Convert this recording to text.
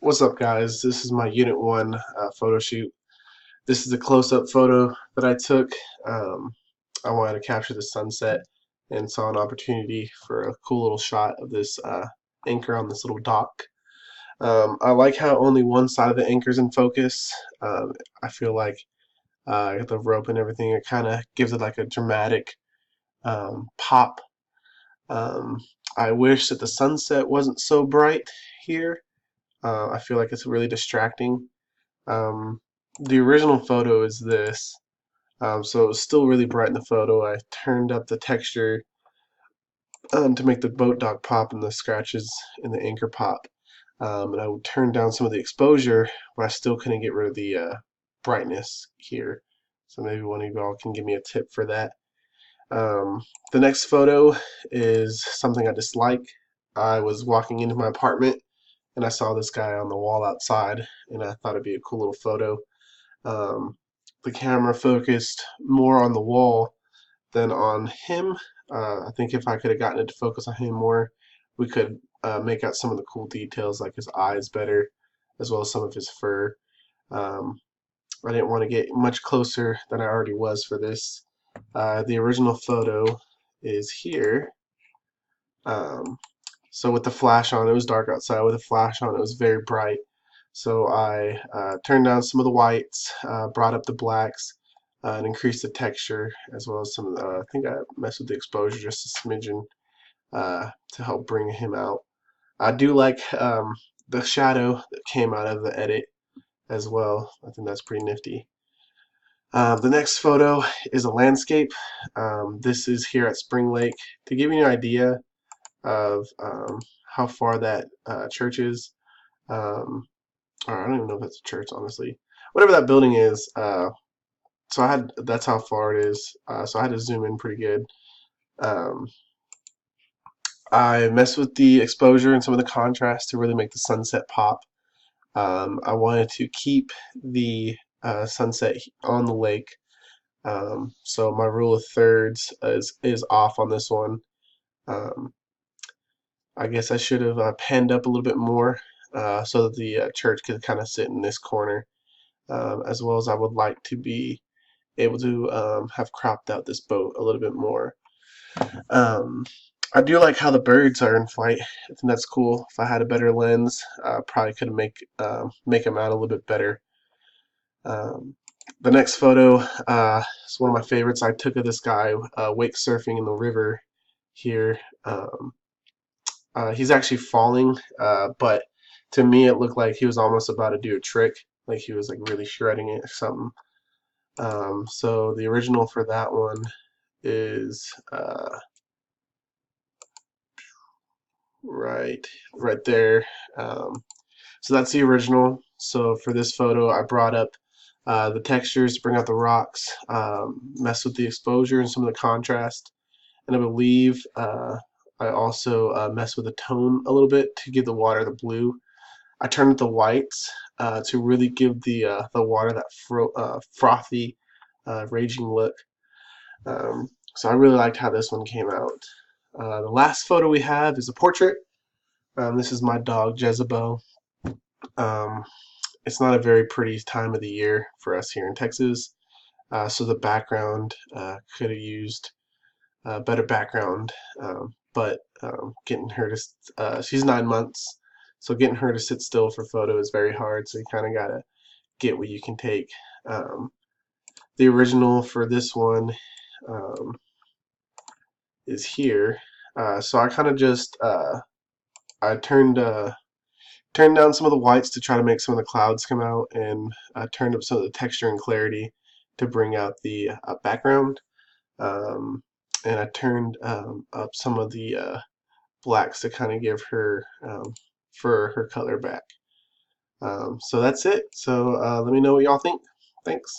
What's up, guys? This is my Unit 1 photo shoot. This is a close-up photo that I took. Um, I wanted to capture the sunset and saw an opportunity for a cool little shot of this anchor on this little dock. I like how only one side of the anchor is in focus. I feel like the rope and everything, it kind of gives it like a dramatic pop. Um, I wish that the sunset wasn't so bright here. I feel like it's really distracting. Um, the original photo is this, so it was still really bright in the photo. I turned up the texture to make the boat dock pop and the scratches in the anchor pop. And I would turn down some of the exposure, but I still couldn't get rid of the brightness here. So maybe one of you all can give me a tip for that. The next photo is something I dislike. I was walking into my apartment and I saw this guy on the wall outside, and I thought it'd be a cool little photo. Um, the camera focused more on the wall than on him. I think if I could have gotten it to focus on him more, we could make out some of the cool details like his eyes better, as well as some of his fur. Um, I didn't want to get much closer than I already was for this. The original photo is here. Um, so with the flash on, it was dark outside. With the flash on, it was very bright. So I turned down some of the whites, brought up the blacks, and increased the texture, as well as some of the, I think I messed with the exposure just a smidgen to help bring him out. I do like the shadow that came out of the edit as well. I think that's pretty nifty. The next photo is a landscape. This is here at Spring Lake. To give you an idea of how far that church is, or I don't even know if it's a church, honestly. Whatever that building is, that's how far it is. So I had to zoom in pretty good. Um, I messed with the exposure and some of the contrast to really make the sunset pop. I wanted to keep the sunset on the lake. So my rule of thirds is off on this one. Um, I guess I should have panned up a little bit more so that the church could kind of sit in this corner, as well as I would like to be able to have cropped out this boat a little bit more. Um, I do like how the birds are in flight. I think that's cool. If I had a better lens, probably could make them out a little bit better. Um, the next photo is one of my favorites. I took of this guy wake surfing in the river here. He's actually falling, but to me it looked like he was almost about to do a trick, like he was like really shredding it or something. So the original for that one is right there. So that's the original. So for this photo, I brought up the textures to bring out the rocks, mess with the exposure and some of the contrast, and I believe I also messed with the tone a little bit to give the water the blue. I turned up the whites to really give the water that frothy, raging look. So I really liked how this one came out. The last photo we have is a portrait. This is my dog Jezebel. Um, it's not a very pretty time of the year for us here in Texas, so the background could have used a better background. But getting her to, she's 9 months, so getting her to sit still for photo is very hard. So you kind of gotta get what you can take. Um, the original for this one is here. So I kind of just I turned down some of the whites to try to make some of the clouds come out, and turned up some of the texture and clarity to bring out the background. Um, and I turned up some of the blacks to kind of give her for her color back. So that's it. So let me know what y'all think. Thanks.